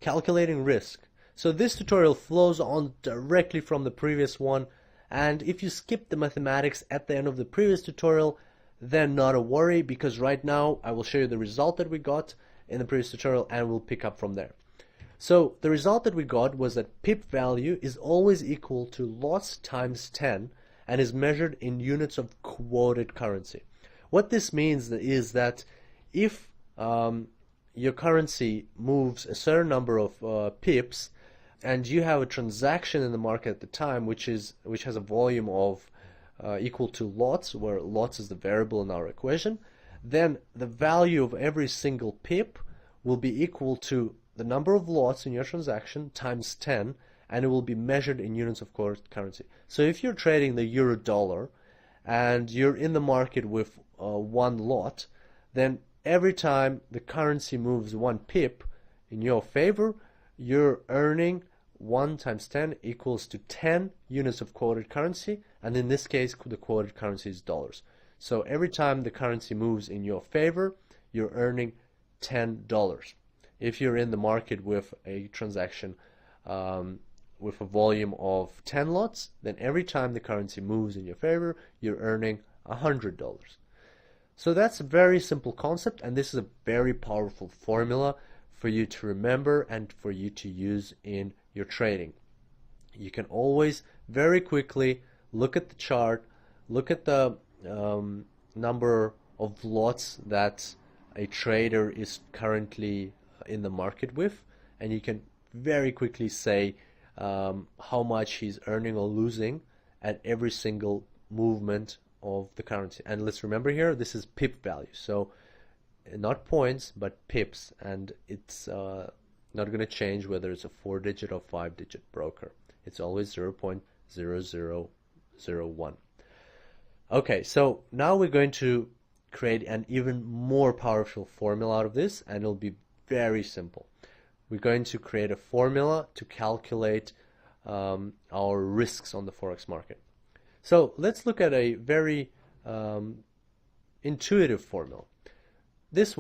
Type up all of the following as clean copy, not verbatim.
calculating risk. So this tutorial flows on directly from the previous one, and if you skip the mathematics at the end of the previous tutorial, then not a worry, because right now I will show you the result that we got in the previous tutorial and we'll pick up from there. So the result that we got was that pip value is always equal to lots times 10 and is measured in units of quoted currency. What this means is that if your currency moves a certain number of pips, and you have a transaction in the market at the time which has a volume of equal to lots, where lots is the variable in our equation, then the value of every single pip will be equal to the number of lots in your transaction times 10, and it will be measured in units of quoted currency. So if you're trading the euro dollar and you're in the market with one lot, then every time the currency moves one pip in your favor, you're earning 1 times 10 equals to 10 units of quoted currency, and in this case the quoted currency is dollars. So every time the currency moves in your favor, you're earning $10. If you're in the market with a transaction with a volume of 10 lots, then every time the currency moves in your favor, you're earning $100. So that's a very simple concept, and this is a very powerful formula for you to remember and for you to use in your trading. You can always very quickly look at the chart, look at the number of lots that a trader is currently in the market with, and you can very quickly say how much he's earning or losing at every single movement of the currency. And let's remember here, this is pip value, so not points but pips, and it's not going to change whether it's a 4-digit or 5-digit broker. It's always 0.0001. Okay, so now we're going to create an even more powerful formula out of this, and it'll be very simple. We're going to create a formula to calculate our risks on the Forex market. So let's look at a very intuitive formula. This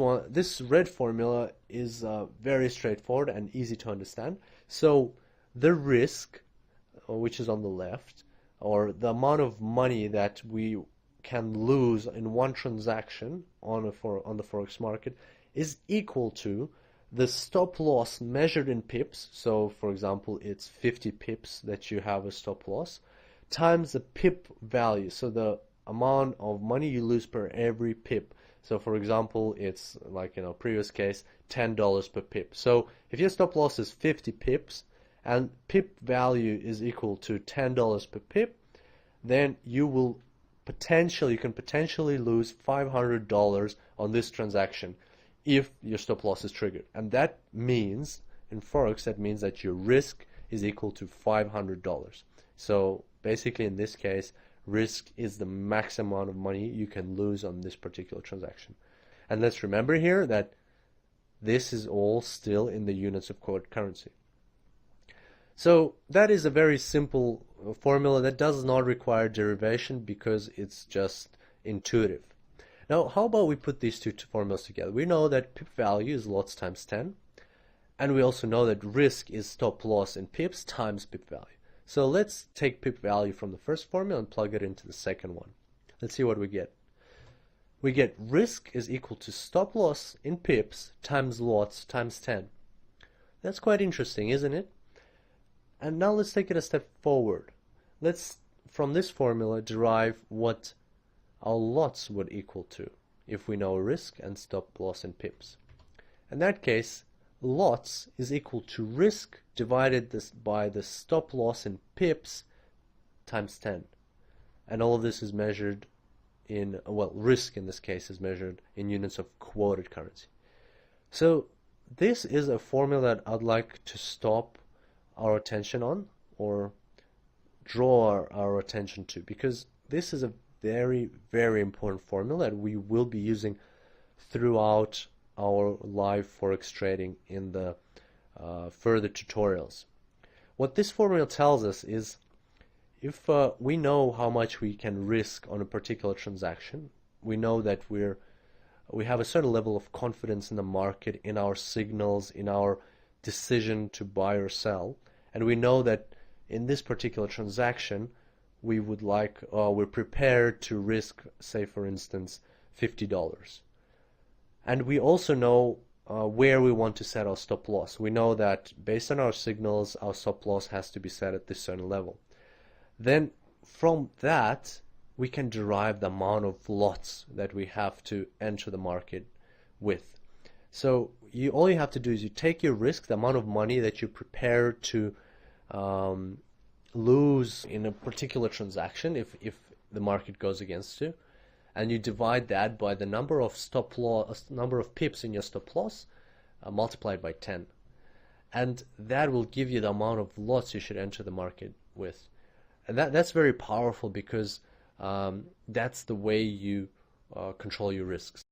red formula is very straightforward and easy to understand. So the risk, which is on the left, or the amount of money that we can lose in one transaction on the Forex market, is equal to the stop loss measured in pips. So for example, it's 50 pips that you have a stop loss, times the pip value, so the amount of money you lose per every pip. So for example, it's like in our previous case, $10 per pip. So if your stop loss is 50 pips and pip value is equal to $10 per pip, then you can potentially lose $500 on this transaction if your stop loss is triggered. And that means, in Forex, that means that your risk is equal to $500. So basically in this case, risk is the max amount of money you can lose on this particular transaction. And let's remember here that this is all still in the units of quoted currency. So that is a very simple formula that does not require derivation because it's just intuitive. Now, how about we put these two formulas together? We know that pip value is lots times 10, and we also know that risk is stop loss in pips times pip value. So let's take pip value from the first formula and plug it into the second one. Let's see what we get. We get risk is equal to stop loss in pips times lots times 10. That's quite interesting, isn't it? And now let's take it a step forward. Let's, from this formula, derive what our lots would equal to if we know risk and stop loss in pips. In that case, lots is equal to risk divided by the stop loss in pips times 10. And all of this is measured in, well, risk in this case is measured in units of quoted currency. So this is a formula that I'd like to stop our attention on, or draw our attention to, because this is a very, very important formula that we will be using throughout our live Forex trading in the further tutorials. What this formula tells us is if we know how much we can risk on a particular transaction, we know that we have a certain level of confidence in the market, in our signals, in our decision to buy or sell, and we know that in this particular transaction we're prepared to risk, say for instance, $50. And we also know where we want to set our stop loss. We know that based on our signals, our stop loss has to be set at this certain level. Then from that, we can derive the amount of lots that we have to enter the market with. So all you have to do is you take your risk, the amount of money that you're prepared to lose in a particular transaction if the market goes against you, and you divide that by the number of pips in your stop loss, multiplied by 10, and that will give you the amount of lots you should enter the market with. And that's very powerful because that's the way you control your risks.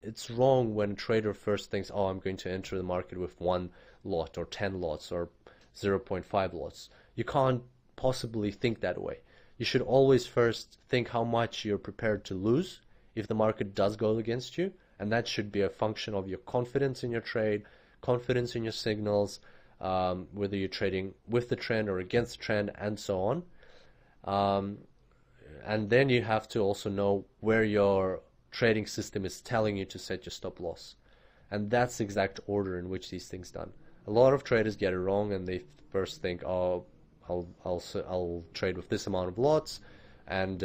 It's wrong when a trader first thinks, oh, I'm going to enter the market with 1 lot or 10 lots or 0.5 lots. You can't possibly think that way. You should always first think how much you're prepared to lose if the market does go against you, and that should be a function of your confidence in your trade, confidence in your signals, whether you're trading with the trend or against the trend, and so on. And then you have to also know where your trading system is telling you to set your stop loss, and that's the exact order in which these things done. A lot of traders get it wrong, and they first think, oh, I'll trade with this amount of lots, and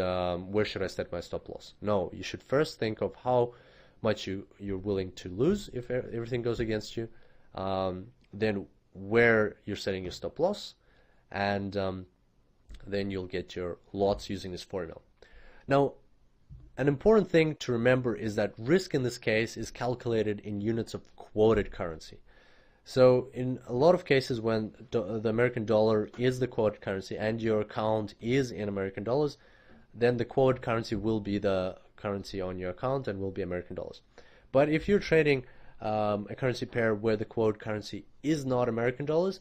where should I set my stop loss? No, you should first think of how much you're willing to lose if everything goes against you, then where you're setting your stop loss, and then you'll get your lots using this formula. Now, an important thing to remember is that risk in this case is calculated in units of quoted currency. So in a lot of cases when the American dollar is the quoted currency and your account is in American dollars, then the quoted currency will be the currency on your account and will be American dollars. But if you're trading a currency pair where the quoted currency is not American dollars,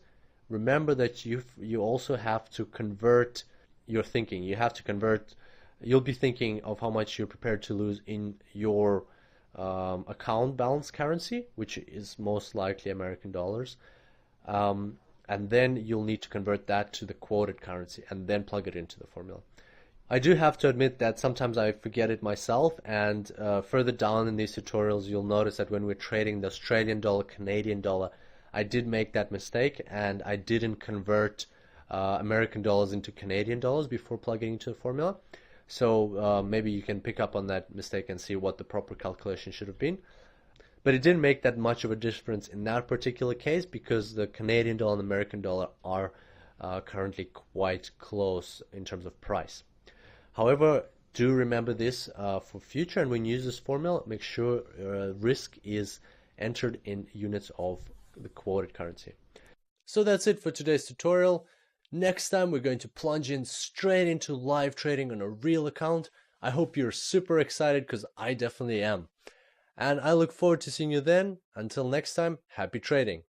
remember that you also have to convert your thinking. You'll be thinking of how much you're prepared to lose in your account balance currency, which is most likely American dollars, and then you'll need to convert that to the quoted currency and then plug it into the formula. I do have to admit that sometimes I forget it myself, and further down in these tutorials you'll notice that when we're trading the Australian dollar, Canadian dollar, I did make that mistake and I didn't convert American dollars into Canadian dollars before plugging into the formula. So maybe you can pick up on that mistake and see what the proper calculation should have been. But it didn't make that much of a difference in that particular case because the Canadian dollar and American dollar are currently quite close in terms of price. However, do remember this for future, and when you use this formula, make sure risk is entered in units of the quoted currency. So that's it for today's tutorial. Next time we're going to plunge in straight into live trading on a real account. I hope you're super excited because I definitely am. And I look forward to seeing you then. Until next time, happy trading.